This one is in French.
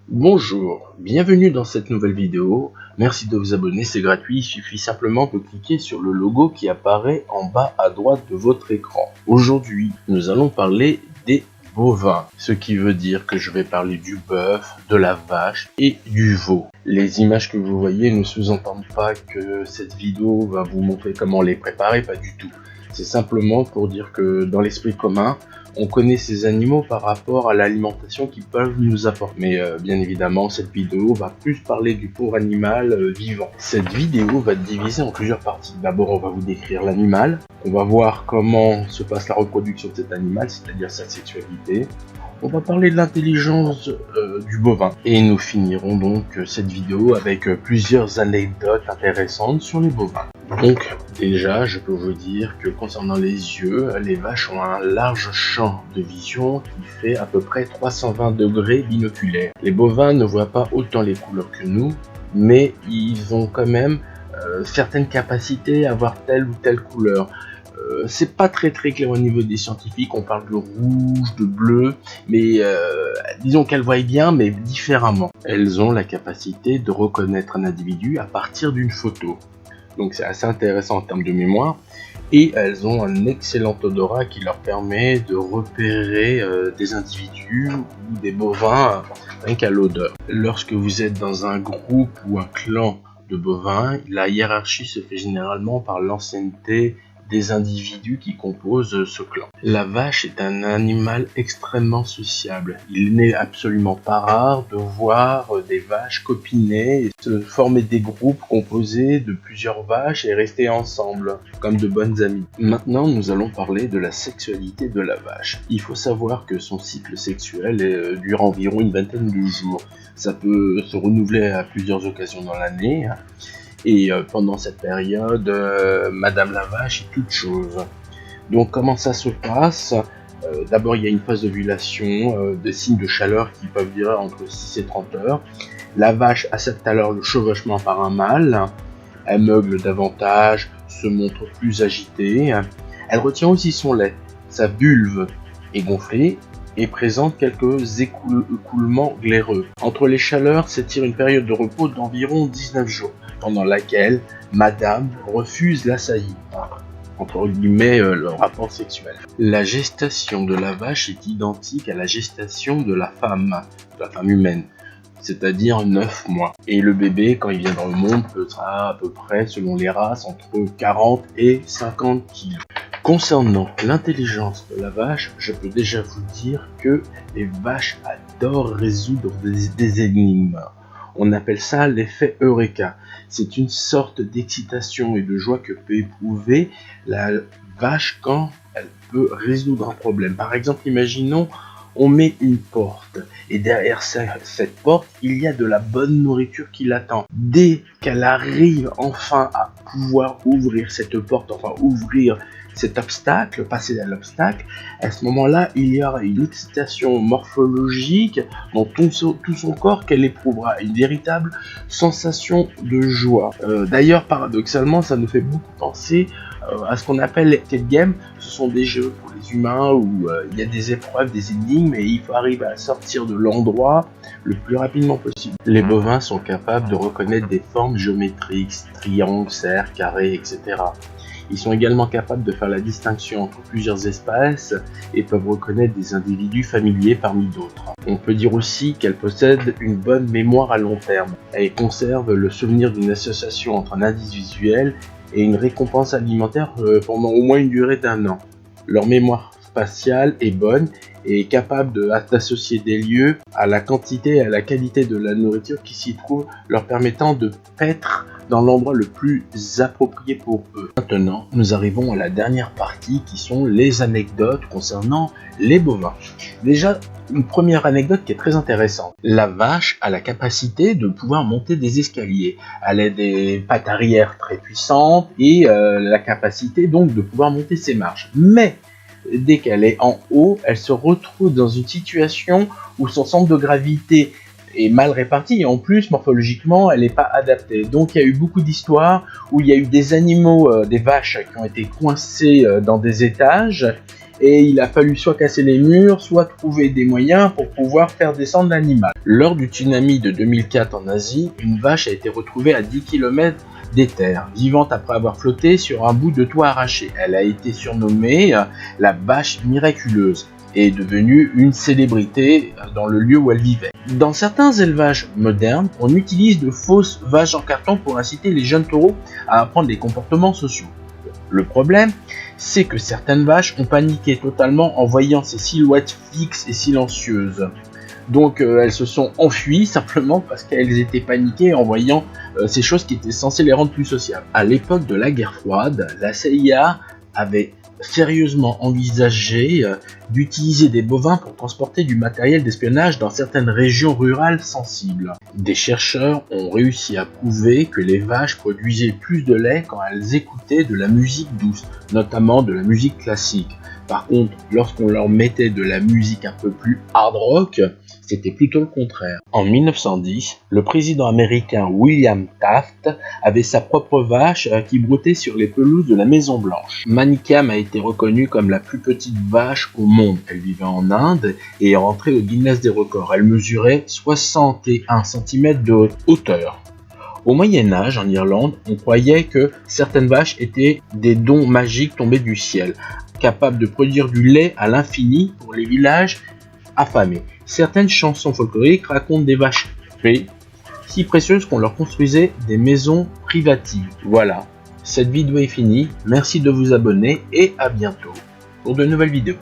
Bonjour, bienvenue dans cette nouvelle vidéo. Merci de vous abonner, c'est gratuit, il suffit simplement de cliquer sur le logo qui apparaît en bas à droite de votre écran. Aujourd'hui, nous allons parler des bovins, ce qui veut dire que je vais parler du bœuf, de la vache et du veau. Les images que vous voyez ne sous-entendent pas que cette vidéo va vous montrer comment les préparer, pas du tout. C'est simplement pour dire que dans l'esprit commun, on connaît ces animaux par rapport à l'alimentation qu'ils peuvent nous apporter. Mais bien évidemment, cette vidéo va plus parler du pauvre animal vivant. Cette vidéo va être divisée en plusieurs parties. D'abord, on va vous décrire l'animal. On va voir comment se passe la reproduction de cet animal, c'est-à-dire sa sexualité. On va parler de l'intelligence du bovin. Et nous finirons donc cette vidéo avec plusieurs anecdotes intéressantes sur les bovins. Donc déjà, je peux vous dire que concernant les yeux, les vaches ont un large champ de vision qui fait à peu près 320 degrés binoculaires. Les bovins ne voient pas autant les couleurs que nous, mais ils ont quand même certaines capacités à voir telle ou telle couleur. C'est pas très clair au niveau des scientifiques, on parle de rouge, de bleu, mais disons qu'elles voient bien, mais différemment. Elles ont la capacité de reconnaître un individu à partir d'une photo. Donc c'est assez intéressant en termes de mémoire. Et elles ont un excellent odorat qui leur permet de repérer des individus ou des bovins rien qu'à l'odeur. Lorsque vous êtes dans un groupe ou un clan de bovins, la hiérarchie se fait généralement par l'ancienneté des individus qui composent ce clan. La vache est un animal extrêmement sociable. Il n'est absolument pas rare de voir des vaches copiner et se former des groupes composés de plusieurs vaches et rester ensemble, comme de bonnes amies. Maintenant, nous allons parler de la sexualité de la vache. Il faut savoir que son cycle sexuel dure environ une vingtaine de jours. Ça peut se renouveler à plusieurs occasions dans l'année. Et pendant cette période, Madame la Vache est toute chose. Donc comment ça se passe? D'abord il y a une phase d'ovulation, des signes de chaleur qui peuvent durer entre 6 et 30 heures. La vache accepte alors le chevauchement par un mâle. Elle meugle davantage, se montre plus agitée. Elle retient aussi son lait. Sa vulve est gonflée et présente quelques écoulements glaireux. Entre les chaleurs s'étire une période de repos d'environ 19 jours. Pendant laquelle Madame refuse l'assaillie, entre guillemets le rapport sexuel. La gestation de la vache est identique à la gestation de la femme humaine, c'est-à-dire 9 mois. Et le bébé, quand il vient dans le monde, pesera à peu près, selon les races, entre 40 et 50 kg. Concernant l'intelligence de la vache, je peux déjà vous dire que les vaches adorent résoudre des énigmes. On appelle ça l'effet Eureka. C'est une sorte d'excitation et de joie que peut éprouver la vache quand elle peut résoudre un problème. Par exemple, imaginons, on met une porte et derrière cette porte, il y a de la bonne nourriture qui l'attend. Dès qu'elle arrive enfin à pouvoir ouvrir cette porte, enfin ouvrir cet obstacle, passer à l'obstacle, à ce moment-là, il y aura une excitation morphologique dans tout son corps qu'elle éprouvera, une véritable sensation de joie. D'ailleurs, paradoxalement, ça nous fait beaucoup penser à ce qu'on appelle les escape games. Ce sont des jeux pour les humains où il y a des épreuves, des énigmes et il faut arriver à sortir de l'endroit le plus rapidement possible. Les bovins sont capables de reconnaître des formes géométriques, triangles, cercles, carrés, etc. Ils sont également capables de faire la distinction entre plusieurs espèces et peuvent reconnaître des individus familiers parmi d'autres. On peut dire aussi qu'elles possèdent une bonne mémoire à long terme. Elles conservent le souvenir d'une association entre un indice visuel et une récompense alimentaire pendant au moins une durée d'1 an. Leur mémoire spatiale est bonne et est capable d'associer des lieux à la quantité et à la qualité de la nourriture qui s'y trouve, leur permettant de paître dans l'endroit le plus approprié pour eux. Maintenant, nous arrivons à la dernière partie qui sont les anecdotes concernant les bovins. Déjà, une première anecdote qui est très intéressante. La vache a la capacité de pouvoir monter des escaliers. Elle a des pattes arrière très puissantes et la capacité donc de pouvoir monter ses marches. Mais dès qu'elle est en haut, elle se retrouve dans une situation où son centre de gravité est mal répartie et en plus morphologiquement elle n'est pas adaptée. Donc il y a eu beaucoup d'histoires où il y a eu des animaux, des vaches qui ont été coincées dans des étages et il a fallu soit casser les murs, soit trouver des moyens pour pouvoir faire descendre l'animal. Lors du tsunami de 2004 en Asie, une vache a été retrouvée à 10 km des terres, vivante après avoir flotté sur un bout de toit arraché. Elle a été surnommée la vache miraculeuse et est devenue une célébrité dans le lieu où elle vivait. Dans certains élevages modernes, on utilise de fausses vaches en carton pour inciter les jeunes taureaux à apprendre des comportements sociaux. Le problème, c'est que certaines vaches ont paniqué totalement en voyant ces silhouettes fixes et silencieuses. Donc elles se sont enfuies simplement parce qu'elles étaient paniquées en voyant ces choses qui étaient censées les rendre plus sociables. À l'époque de la guerre froide, la CIA avait sérieusement envisagé d'utiliser des bovins pour transporter du matériel d'espionnage dans certaines régions rurales sensibles. Des chercheurs ont réussi à prouver que les vaches produisaient plus de lait quand elles écoutaient de la musique douce, notamment de la musique classique. Par contre, lorsqu'on leur mettait de la musique un peu plus hard rock, c'était plutôt le contraire. En 1910, le président américain William Taft avait sa propre vache qui broutait sur les pelouses de la Maison Blanche. Manicam a été reconnue comme la plus petite vache au monde. Elle vivait en Inde et est rentrée au Guinness des records. Elle mesurait 61 cm de hauteur. Au Moyen-Âge, en Irlande, on croyait que certaines vaches étaient des dons magiques tombés du ciel, capables de produire du lait à l'infini pour les villages affamés. Certaines chansons folkloriques racontent des vaches fées, si précieuses qu'on leur construisait des maisons privatives. Voilà, cette vidéo est finie, merci de vous abonner et à bientôt pour de nouvelles vidéos.